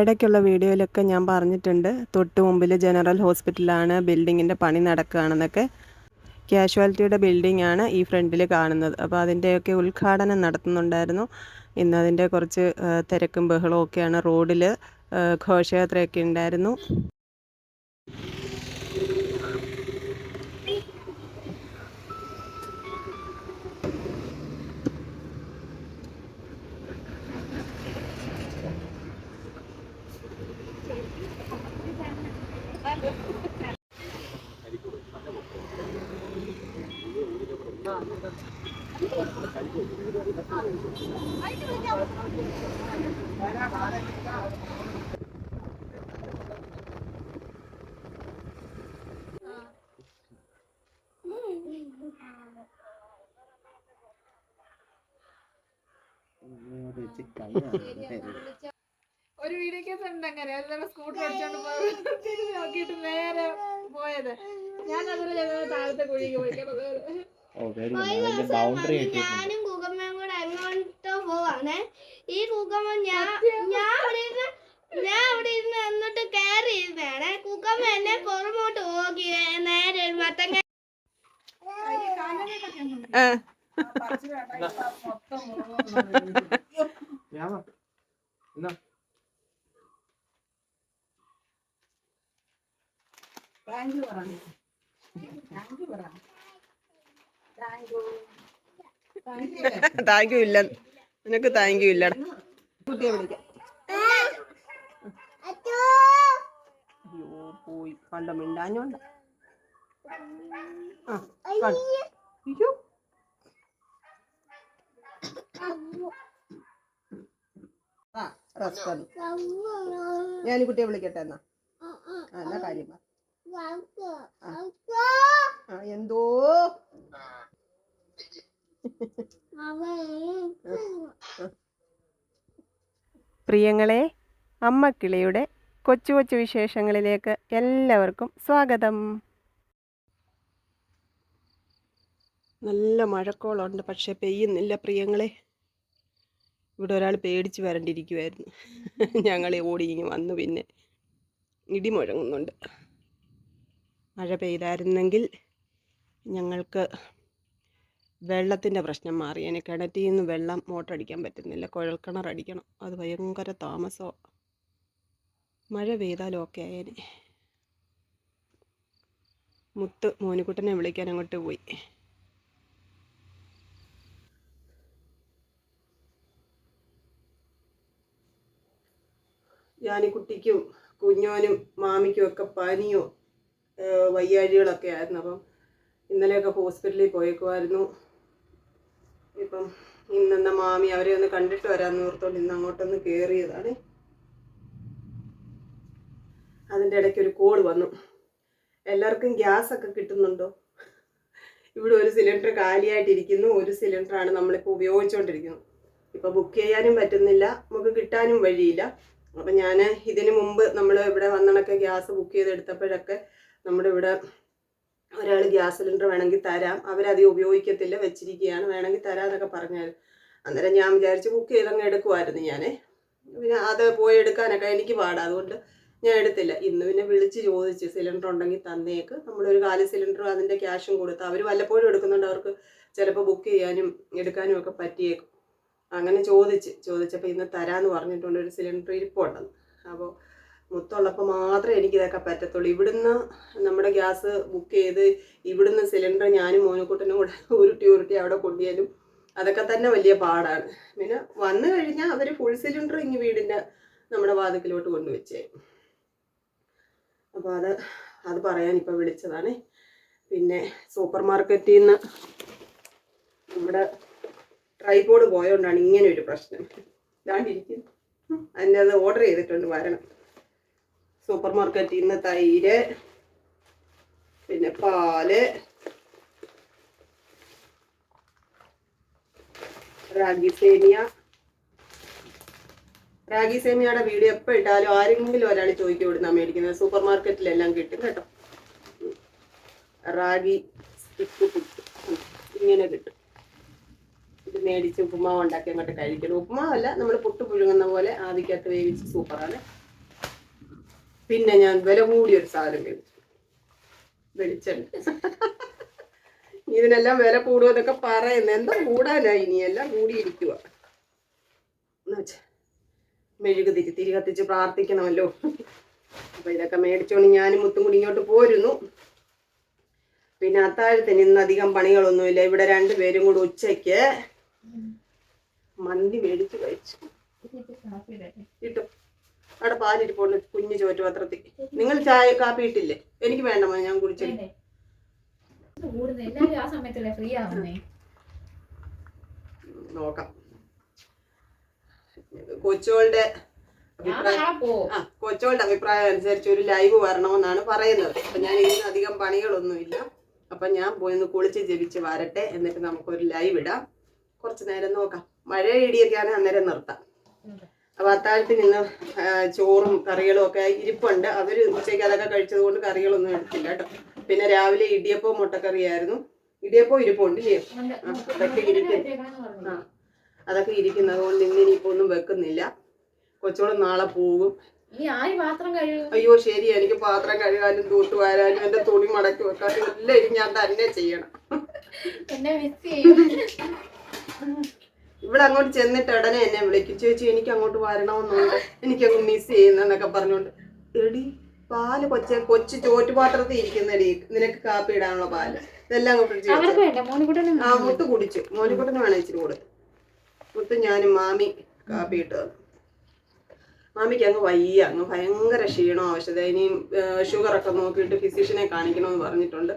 ഇടയ്ക്കുള്ള വീഡിയോയിലൊക്കെ ഞാൻ പറഞ്ഞിട്ടുണ്ട്, തൊട്ട് മുമ്പിൽ ജനറൽ ഹോസ്പിറ്റലാണ്, ബിൽഡിങ്ങിൻ്റെ പണി നടക്കുകയാണെന്നൊക്കെ. കാഷ്വാലിറ്റിയുടെ ബിൽഡിംഗ് ആണ് ഈ ഫ്രണ്ടിൽ കാണുന്നത്. അപ്പോൾ അതിൻ്റെയൊക്കെ ഉദ്ഘാടനം നടത്തുന്നുണ്ടായിരുന്നു. ഇന്ന് അതിൻ്റെ കുറച്ച് തിരക്കും ബഹളവും ഒക്കെയാണ്. റോഡിൽ ഘോഷയാത്രയൊക്കെ ഉണ്ടായിരുന്നു. ഒരു വീഡിയോ കേസ് ഉണ്ട് അങ്ങനെ സ്കൂട്ടർ അടിച്ചോണ്ട് നോക്കിയിട്ട് നേരെ പോയത്. ഞാൻ അതിൽ താഴത്തെ കുഴിക്ക് പോയിക്കുന്നത്. ഞാനും കുകമ്മയും കൂടെ അങ്ങോട്ട് പോവാണേ. ഈ കുകമ്മ ഞാൻ അവിടെ ഇരുന്ന് എന്നിട്ട് കയറി ഇരുന്നാണ്. കുകമ്മ എന്നെ പുറമോട്ട് നോക്കി നേരെ മത്തങ്ങ താങ്ക് യു ഇല്ല, നിനക്ക് താങ്ക് യു ഇല്ലടാ. കുട്ടിയെ വിളിക്കാം. അയ്യോ പോയി, കണ്ട മിണ്ടാഞ്ഞോണ്ട. അയ്യോ ഞാൻ കുട്ടിയെ വിളിക്കട്ടെ എന്നാ. എന്നാ കാര്യം എന്തോ പ്രിയങ്ങളെ, അമ്മക്കിളിയുടെ കൊച്ചു കൊച്ചു വിശേഷങ്ങളിലേക്ക് എല്ലാവർക്കും സ്വാഗതം. നല്ല മഴക്കോളുണ്ട്, പക്ഷെ പെയ്യുന്നില്ല പ്രിയങ്ങളെ. ഇവിടെ ഒരാൾ പേടിച്ച് വരണ്ടിരിക്കുമായിരുന്നു. ഞങ്ങൾ ഓടി ഇങ്ങ് വന്നു. പിന്നെ ഇടി മുഴങ്ങുന്നുണ്ട്. മഴ പെയ്തായിരുന്നെങ്കിൽ ഞങ്ങൾക്ക് വെള്ളത്തിൻ്റെ പ്രശ്നം മാറിയേനെ. കിണറ്റിൽ നിന്ന് വെള്ളം മോട്ടറടിക്കാൻ പറ്റുന്നില്ല, കുഴൽക്കിണർ അടിക്കണം. അത് ഭയങ്കര താമസമാണ്. മഴ പെയ്താലും ഒക്കെ ആയേനെ. മുത്ത് മോനിക്കുട്ടനെ വിളിക്കാൻ അങ്ങോട്ട് പോയി. ജാനിക്കുട്ടിക്കും കുഞ്ഞോനും മാമിക്കും ഒക്കെ പനിയോ വയ്യാഴികളൊക്കെ ആയിരുന്നു. അപ്പം ഇന്നലെയൊക്കെ ഹോസ്പിറ്റലിൽ പോയേക്കുമായിരുന്നു. ഇപ്പം ഇന്നെന്ന മാമി അവരെ ഒന്ന് കണ്ടിട്ട് വരാമെന്ന് ഓർത്തോണ്ട് ഇന്ന് അങ്ങോട്ടൊന്ന് കയറിയതാണ്. അതിൻ്റെ ഇടയ്ക്ക് ഒരു കോൾ വന്നു. എല്ലാവർക്കും ഗ്യാസ് ഒക്കെ കിട്ടുന്നുണ്ടോ? ഇവിടെ ഒരു സിലിണ്ടർ കാലിയായിട്ടിരിക്കുന്നു. ഒരു സിലിണ്ടറാണ് നമ്മളിപ്പോൾ ഉപയോഗിച്ചുകൊണ്ടിരിക്കുന്നത്. ഇപ്പോൾ ബുക്ക് ചെയ്യാനും പറ്റുന്നില്ല, നമുക്ക് കിട്ടാനും വഴിയില്ല. അപ്പം ഞാൻ ഇതിന് മുമ്പ് നമ്മൾ ഇവിടെ വന്നണൊക്കെ ഗ്യാസ് ബുക്ക് ചെയ്തെടുത്തപ്പോഴൊക്കെ നമ്മുടെ ഇവിടെ ഒരാൾ ഗ്യാസ് സിലിണ്ടർ വേണമെങ്കിൽ തരാം, അവരധികം ഉപയോഗിക്കത്തില്ല, വെച്ചിരിക്കുകയാണ്, വേണമെങ്കിൽ തരാമെന്നൊക്കെ പറഞ്ഞാൽ. അന്നേരം ഞാൻ വിചാരിച്ച് ബുക്ക് ചെയ്തങ്ങ് എടുക്കുമായിരുന്നു ഞാൻ. പിന്നെ അത് പോയി എടുക്കാനൊക്കെ എനിക്ക് പാടാം, അതുകൊണ്ട് ഞാൻ എടുത്തില്ല. ഇന്ന് പിന്നെ വിളിച്ച് ചോദിച്ച് സിലിണ്ടർ ഉണ്ടെങ്കിൽ തന്നേക്ക്. നമ്മളൊരു 4 സിലിണ്ടറും അതിൻ്റെ ക്യാഷും കൊടുത്ത്, അവർ വല്ലപ്പോഴും എടുക്കുന്നുണ്ട്, അവർക്ക് ചിലപ്പോൾ ബുക്ക് ചെയ്യാനും എടുക്കാനും ഒക്കെ പറ്റിയേക്കും. അങ്ങനെ ചോദിച്ചപ്പോൾ ഇന്ന് തരാമെന്ന് പറഞ്ഞിട്ടുണ്ട്. ഒരു സിലിണ്ടർ ഇരിപ്പുണ്ടെന്ന്. അപ്പോൾ മുത്തുള്ളപ്പോൾ മാത്രമേ എനിക്കിതൊക്കെ പറ്റത്തുള്ളൂ. ഇവിടുന്ന് നമ്മുടെ ഗ്യാസ് ബുക്ക് ചെയ്ത് ഇവിടുന്ന് സിലിണ്ടർ ഞാനും മോനുക്കുട്ടനും കൂടെ ഉരുട്ടി അവിടെ കൊണ്ടുപോയാലും അതൊക്കെ തന്നെ വലിയ പാടാണ്. പിന്നെ വന്നു കഴിഞ്ഞാൽ അവർ ഫുൾ സിലിണ്ടർ ഇങ്ങ് വീടിൻ്റെ നമ്മുടെ വാതിക്കലോട്ട് കൊണ്ടുവച്ചേ. അപ്പോൾ അത് പറയാൻ ഇപ്പോൾ വിളിച്ചതാണ്. പിന്നെ സൂപ്പർ മാർക്കറ്റിൽ നിന്ന് നമ്മുടെ ട്രൈപോഡ് പോയതുകൊണ്ടാണ് ഇങ്ങനെ ഒരു പ്രശ്നം. ഇതാണ്ടിരിക്കുന്നു. അതിൻ്റെ അത് ഓർഡർ ചെയ്തിട്ടുണ്ട്, വരണം. സൂപ്പർ മാർക്കറ്റിൽ നിന്ന് തൈര്, പിന്നെ പാല്, റാഗി സേമിയയുടെ വീഡിയോ എപ്പോൾ ഇട്ടാലും ആരെങ്കിലും ഒരാൾ ചോദിക്കും ഇവിടുന്നാ മേടിക്കുന്നത്. സൂപ്പർ മാർക്കറ്റിലെല്ലാം കിട്ടും കേട്ടോ. റാഗി സ്റ്റിക്ക് പുട്ട് ഇങ്ങനെ കിട്ടും. ഇത് മേടിച്ച് ഉപ്പുമാവ് ഉണ്ടാക്കി അങ്ങോട്ട് കഴിക്കണം. ഉപ്പുമാവല്ല, നമ്മൾ പുട്ട് പുഴുങ്ങുന്ന പോലെ ആവിക്കകത്ത് വേവിച്ച് സൂപ്പറാണ്. പിന്നെ ഞാൻ വില കൂടിയൊരു സാധനം മേടിച്ചു, വെളിച്ചെണ്ണ. ഇതിനെല്ലാം വില കൂടുമെന്നൊക്കെ പറയുന്നത്, എന്താ കൂടാനാ, ഇനിയെല്ലാം കൂടിയിരിക്കുക. എന്നുവെച്ചാ മെഴുക് തിരി കത്തിച്ച് പ്രാർത്ഥിക്കണമല്ലോ. അപ്പൊ ഇതൊക്കെ മേടിച്ചോണ്ട് ഞാനും മുത്തും കൂടി ഇങ്ങോട്ട് പോരുന്നു. പിന്നെ അത്താഴത്തിന് ഇന്ന് അധികം പണികളൊന്നുമില്ല. ഇവിടെ രണ്ടുപേരും കൂടി ഉച്ചയ്ക്ക് മന്തി മേടിച്ച് കഴിച്ചു. കിട്ടും അവിടെ പാലിരിപ്പോണ്ട് കുഞ്ഞു ചോറ്റുപാത്രത്തിൽ. നിങ്ങൾ ചായ കാപ്പി ഇട്ടില്ലേ? എനിക്ക് വേണ്ട, ഞാൻ കുടിച്ചില്ല. നോക്കാം. കൊച്ചുകളുടെ അഭിപ്രായം അനുസരിച്ച് ഒരു ലൈവ് വരണമെന്നാണ് പറയുന്നത്. അപ്പൊ ഞാൻ ഇന്ന് അധികം പണികളൊന്നുമില്ല. അപ്പൊ ഞാൻ പോയി ഒന്ന് കുളിച്ച് ജപിച്ച് വരട്ടെ, എന്നിട്ട് നമുക്കൊരു ലൈവ് ഇടാം. കുറച്ച് നേരം നോക്കാം. മഴ ഇടിയൊക്കെയാണ്, അന്നേരം നിർത്താം. അപ്പൊ അത്താഴത്തിന് ഇന്ന് ചോറും കറികളും ഒക്കെ ഇരിപ്പുണ്ട്. അവര് ഉച്ചയ്ക്ക് അതൊക്കെ കഴിച്ചത് കൊണ്ട് കറികളൊന്നും എടുത്തില്ല കേട്ടോ. പിന്നെ രാവിലെ ഇടിയപ്പവും മുട്ടക്കറിയായിരുന്നു. ഇടിയപ്പവും ഇരിപ്പുണ്ട് ചെയ്യും. അതൊക്കെ ഇരിക്കും. അതൊക്കെ ഇരിക്കുന്നത് കൊണ്ട് ഇന്ന് ഇനിയിപ്പോ ഒന്നും വെക്കുന്നില്ല. കൊച്ചോളം നാളെ പോകും. അയ്യോ ശരി, എനിക്ക് പാത്രം കഴുകാനും തൂത്തുവാരാനും എന്റെ തുണി മടക്കി വെക്കാനും എല്ലാം ഞാൻ തന്നെ ചെയ്യണം. ഇവിടെ അങ്ങോട്ട് ചെന്നിട്ട് ഉടനെ എന്നെ വിളിക്കും, ചേച്ചി എനിക്ക് അങ്ങോട്ട് വരണമെന്നുണ്ട്, എനിക്കങ്ങ് മിസ് ചെയ്യുന്നൊക്കെ പറഞ്ഞോണ്ട്. എടി പാല് കൊച്ചു ചോറ്റുപാത്രത്തിൽ ഇരിക്കുന്നടി, നിനക്ക് കാപ്പി ഇടാനുള്ള പാല് ഇതെല്ലാം അങ്ങ് ഫ്രിഡ്ജിൽ ആ മുത്ത് കുടിച്ചു. മോനിക്കുട്ടന് വേണം ഇച്ചിരി കൂടെ. മുത്ത് ഞാനും മാമി കാപ്പി ഇട്ട് തന്നു. മാമിക്ക് അങ്ങ് വയ്യ, അങ്ങ് ഭയങ്കര ക്ഷീണോ ആവശ്യത. ഇനിയും ഷുഗറൊക്കെ നോക്കിയിട്ട് ഫിസിഷ്യനെ കാണിക്കണമെന്ന് പറഞ്ഞിട്ടുണ്ട്.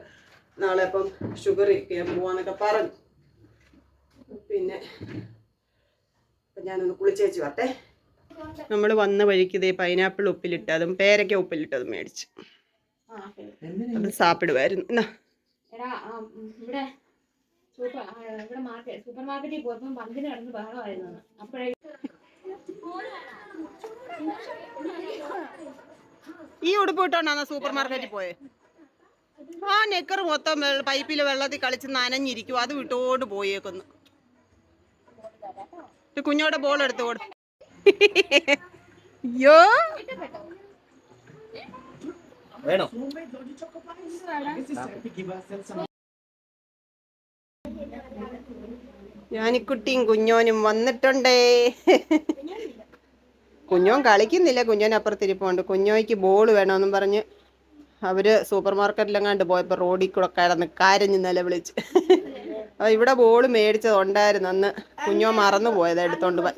നാളെ അപ്പം ഷുഗർ ചെയ്യാൻ പോവാന്നൊക്കെ പറഞ്ഞു. പിന്നെ ഞാനൊന്ന് കുളിച്ചേച്ച് വരട്ടെ. നമ്മൾ വന്ന വഴിക്ക് ഇതേ പൈനാപ്പിൾ ഉപ്പിലിട്ടതും പേരയ്ക്ക ഉപ്പിലിട്ടതും മേടിച്ചു. അത് സാപ്പിടുമായിരുന്നു. എന്നാ സൂപ്പർ മാർക്കറ്റിൽ പോയപ്പോൾ പന്തിന് കിടന്ന് ബഹളമായിരുന്നു. അപ്പോഴേ ഈ ഉടുപ്പ് ഇട്ടോണ്ടാണ് സൂപ്പർ മാർക്കറ്റിൽ പോയെ. ആ നെക്കർ മൊത്തം പൈപ്പിൽ വെള്ളത്തിൽ കളിച്ച് നനഞ്ഞിരിക്കും. അത് വിട്ടോണ്ട് പോയേക്കുന്നു. കുഞ്ഞോടെ ബോൾ എടുത്തു കൊടു. അയ്യോ വേണോ? ഞാനിക്കുട്ടിയും കുഞ്ഞോനും വന്നിട്ടുണ്ടേ. കുഞ്ഞോൻ കളിക്കുന്നില്ല, കുഞ്ഞോൻ അപ്പുറത്തിരിപ്പുണ്ട്. കുഞ്ഞോയ്ക്ക് ബോൾ വേണമെന്നും പറഞ്ഞ് അവര് സൂപ്പർ മാർക്കറ്റിലെങ്ങാണ്ട് പോയപ്പോൾ റോഡിൽ കൂടെ കിടന്ന് കരഞ്ഞ് നിലവിളിച്ച്. അപ്പൊ ഇവിടെ ബോൾ മേടിച്ചതുണ്ടായിരുന്നു. അന്ന് കുഞ്ഞോ മറന്നു പോയത് എടുത്തോണ്ട് പോയി.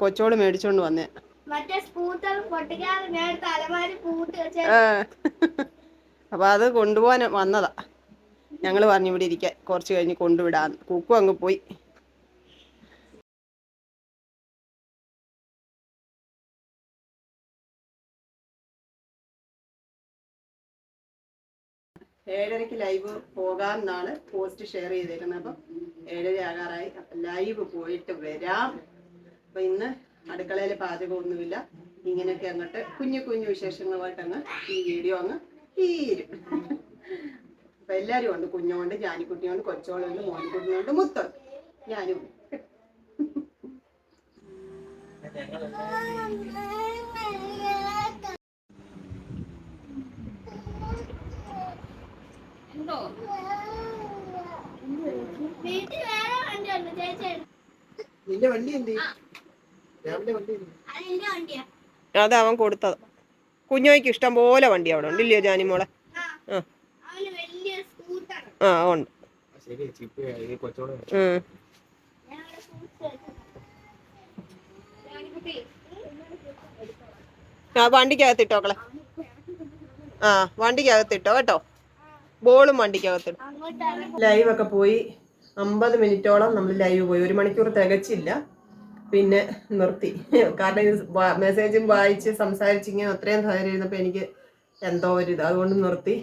കൊച്ചോള് മേടിച്ചോണ്ട് വന്നേ. അപ്പൊ അത് കൊണ്ടുപോകാൻ വന്നതാ. ഞങ്ങള് പറഞ്ഞു ഇവിടെ ഇരിക്കാൻ, കുറച്ച് കഴിഞ്ഞ് കൊണ്ടുവിടാന്ന്. കുക്കു അങ്ങ് പോയി. ഏഴരയ്ക്ക് ലൈവ് പോകാമെന്നാണ് പോസ്റ്റ് ഷെയർ ചെയ്തേക്കുന്നത്. അപ്പം 7:30 ആകാറായി. അപ്പം ലൈവ് പോയിട്ട് വരാം. അപ്പം ഇന്ന് അടുക്കളയിൽ പാചകമൊന്നുമില്ല. ഇങ്ങനെയൊക്കെ അങ്ങോട്ട് കുഞ്ഞു കുഞ്ഞു വിശേഷങ്ങളുമായിട്ട് അങ്ങ് ഈ വീഡിയോ അങ്ങ് തീരും. അപ്പം എല്ലാവരും ഉണ്ട്. കുഞ്ഞുകൊണ്ട്, ജാനിക്കുട്ടിയുണ്ട്, കൊച്ചോളുണ്ട്, മോനിക്കുട്ടിയുണ്ട്, മുത്തുണ്ട്, ഞാനും. നിന്റെ വണ്ടി എന്ത്? അത് അവൻ കൊടുത്തത്. കുഞ്ഞോയ്ക്ക് ഇഷ്ടം പോലെ വണ്ടി അവിടെ ഉണ്ട്, ഇല്ലയോ ജാനിമോളെ? ആ ഉണ്ട്. ആ വണ്ടിക്കകത്തിട്ടോക്കളെ. ആ വണ്ടിക്കകത്തിട്ടോ കേട്ടോ. ബോളും വണ്ടിക്കകത്തിട്ടോ. ലൈവൊക്കെ പോയി 50 മിനിറ്റോളം നമ്മൾ ലൈവ് പോയി. 1 മണിക്കൂർ തികച്ചില്ല. പിന്നെ നിർത്തി. കാരണം ഇത് മെസ്സേജും വായിച്ച് സംസാരിച്ചിങ്ങനെ അത്രയും ധൈര്യം ഇരുന്നപ്പോൾ എനിക്ക് എന്തോ ഒരു ഇത്, അതുകൊണ്ട് നിർത്തി.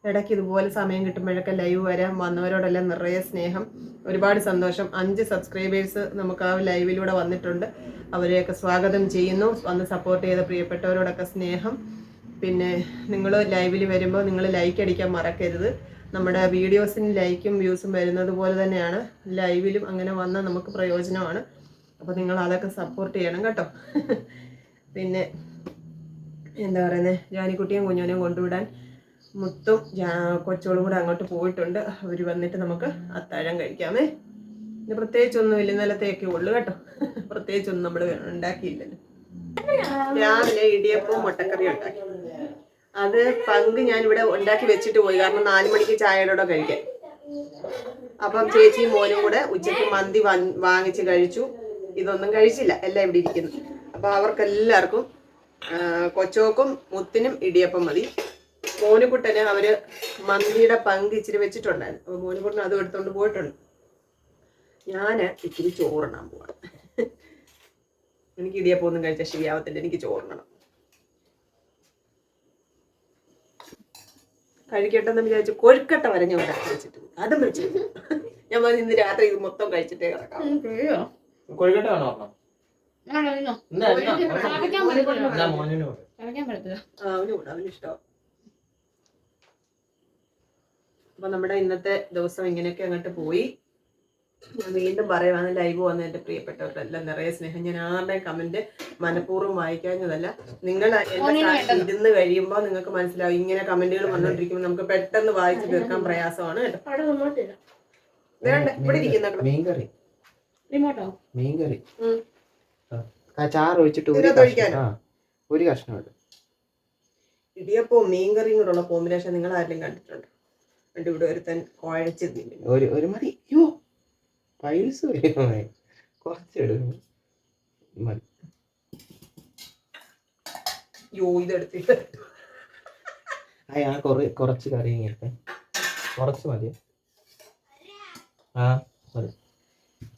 ഇടയ്ക്ക് ഇതുപോലെ സമയം കിട്ടുമ്പോഴൊക്കെ ലൈവ് വരാം. വന്നവരോടെല്ലാം നിറയെ സ്നേഹം, ഒരുപാട് സന്തോഷം. 5 സബ്സ്ക്രൈബേഴ്സ് നമുക്ക് ആ ലൈവിലൂടെ വന്നിട്ടുണ്ട്. അവരെയൊക്കെ സ്വാഗതം ചെയ്യുന്നു. വന്ന് സപ്പോർട്ട് ചെയ്ത പ്രിയപ്പെട്ടവരോടൊക്കെ സ്നേഹം. പിന്നെ നിങ്ങൾ ലൈവിൽ വരുമ്പോൾ നിങ്ങൾ ലൈക്ക് അടിക്കാൻ മറക്കരുത്. നമ്മുടെ വീഡിയോസിന് ലൈക്കും വ്യൂസും വരുന്നത് പോലെ തന്നെയാണ് ലൈവിലും അങ്ങനെ വന്നാൽ നമുക്ക് പ്രയോജനമാണ്. അപ്പോൾ നിങ്ങൾ അതൊക്കെ സപ്പോർട്ട് ചെയ്യണം കേട്ടോ. പിന്നെ എന്താ പറയുന്നത്, ജാനിക്കുട്ടിയും കുഞ്ഞോനെയും കൊണ്ടുവിടാൻ മുത്തും കൊച്ചോളും കൂടെ അങ്ങോട്ട് പോയിട്ടുണ്ട്. അവർ വന്നിട്ട് നമുക്ക് അത്താഴം കഴിക്കാമേ. ഇത് പ്രത്യേകിച്ചൊന്നുമില്ല, ഇന്നലത്തെയൊക്കെ ഉള്ളു കേട്ടോ. പ്രത്യേകിച്ചൊന്നും നമ്മൾ ഉണ്ടാക്കിയില്ലല്ലോ. രാവിലെ ഇടിയപ്പവും മുട്ടക്കറിയും ഉണ്ടാക്കി. അത് പങ്ക് ഞാനിവിടെ ഉണ്ടാക്കി വെച്ചിട്ട് പോയി, കാരണം 4 മണിക്ക് ചായയുടെ കഴിക്കാൻ. അപ്പം ചേച്ചിയും മോനും കൂടെ ഉച്ചയ്ക്ക് മന്തി വാങ്ങിച്ച് കഴിച്ചു. ഇതൊന്നും കഴിച്ചില്ല, എല്ലാം ഇവിടെ ഇരിക്കുന്നു. അപ്പോൾ അവർക്കെല്ലാവർക്കും, കൊച്ചോക്കും മുത്തിനും ഇടിയപ്പം മതി. മോനുകുട്ടന് അവർ മന്തിയുടെ പങ്ക് ഇച്ചിരി വെച്ചിട്ടുണ്ടായിരുന്നു. അപ്പോൾ മോനുകുട്ടൻ അതും എടുത്തുകൊണ്ട് പോയിട്ടുണ്ട്. ഞാൻ ഇച്ചിരി ചോറിടാൻ പോവാണ്. എനിക്ക് ഇടിയപ്പം ഒന്നും കഴിച്ചാൽ ശരിയാവത്തില്ല, എനിക്ക് ചോറിടണം. കഴിക്കട്ടെന്ന് വിചാരിച്ചു കൊഴുക്കട്ട വരെ ഞാൻ ഉണ്ടാക്കി വെച്ചിട്ട് അതും വെച്ചു. ഞാൻ പറഞ്ഞു ഇന്ന് രാത്രി ഇത് മൊത്തം കഴിച്ചിട്ടേ കിടക്കാം. കൊഴുക്കട്ട വേണോ? അവന് ഇഷ്ടമാണ്. അപ്പൊ നമ്മുടെ ഇന്നത്തെ ദിവസം ഇങ്ങനെയൊക്കെ അങ്ങോട്ട് പോയി. ഞാൻ വീണ്ടും പറയുവാണ്, ലൈവ് വന്ന എൻ്റെ പ്രിയപ്പെട്ടവരെല്ലാം നിറയെ സ്നേഹം. ഞാൻ ആരുടെയും കമന്റ് മനഃപൂർവ്വം വായിക്കാഞ്ഞതല്ല. നിങ്ങൾ എന്റെ ഇരുന്ന് കഴിയുമ്പോൾ നിങ്ങൾക്ക് മനസ്സിലാവും, ഇങ്ങനെ കമന്റുകൾ വന്നോണ്ടിരിക്കുമ്പോൾ നമുക്ക് പെട്ടെന്ന് വായിച്ചു തീർക്കാൻ പ്രയാസമാണ് കേട്ടോ. വേണ്ട, ഇവിടെ ഇരിക്കുന്ന മീൻകറി ചാറ് ഒഴിച്ചിട്ട് ഒരു കഷ്ണം. ഇടിയപ്പവും മീൻകറിയും കൂടെ ഉള്ള കോമ്പിനേഷൻ നിങ്ങൾ ആരെങ്കിലും കണ്ടിട്ടുണ്ടോ? ഇവിടെ ഒരുത്തൻ കുഴച്ച് ഒരു മതി. യോ പൈൽസ് കുറച്ചെടുക്കും. ഇതെടുത്തിട്ട് കുറച്ച് കറി കുറച്ച് മതി.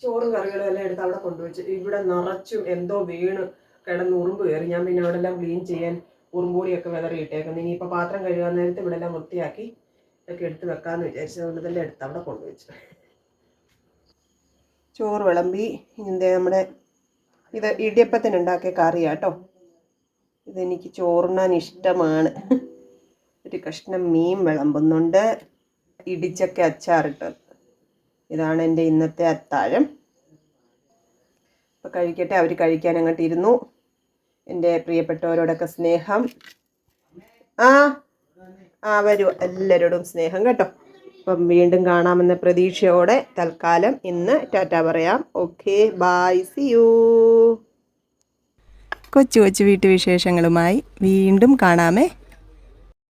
ചോറും കറികളും എല്ലാം എടുത്ത് അവിടെ കൊണ്ടുവച്ച് ഇവിടെ നിറച്ചും എന്തോ വീണ് കിടന്ന് ഉറുമ്പ് കയറി. ഞാൻ പിന്നെ അവിടെ എല്ലാം ക്ലീൻ ചെയ്യാൻ ഉറുമ്പൂടിയൊക്കെ വിതറി ഇട്ടേക്കുന്നു. ഇനിയിപ്പോൾ പാത്രം കഴുകാൻ നേരത്തെ ഇവിടെ എല്ലാം വൃത്തിയാക്കി ഒക്കെ എടുത്ത് വെക്കാമെന്ന് വിചാരിച്ചു. അതുകൊണ്ട് ഇതെല്ലാം എടുത്ത് അവിടെ കൊണ്ടുവച്ചു. ചോറ് വിളമ്പി. ഇതിൻ്റെ നമ്മുടെ ഇത് ഇടിയപ്പത്തിനുണ്ടാക്കിയ കറിയാട്ടോ. ഇതെനിക്ക് ചോറുണ്ണാൻ ഇഷ്ടമാണ്. ഒരു കഷ്ണം മീൻ വിളമ്പുന്നുണ്ട്, ഇടിച്ചക്ക അച്ചാറിട്ടത്. ഇതാണ് എൻ്റെ ഇന്നത്തെ അത്താഴം. അപ്പോൾ കഴിക്കട്ടെ. അവർ കഴിക്കാൻ അങ്ങോട്ട് ഇരുന്നു. എൻ്റെ പ്രിയപ്പെട്ടവരോടൊക്കെ സ്നേഹം. വരൂ, എല്ലാവരോടും സ്നേഹം കേട്ടോ. അപ്പം വീണ്ടും കാണാമെന്ന പ്രതീക്ഷയോടെ തൽക്കാലം ഇന്ന് ടാറ്റ പറയാം. Okay, bye, see you. കൊച്ചു കൊച്ചു വീട്ടുവിശേഷങ്ങളുമായി വീണ്ടും കാണാമേ.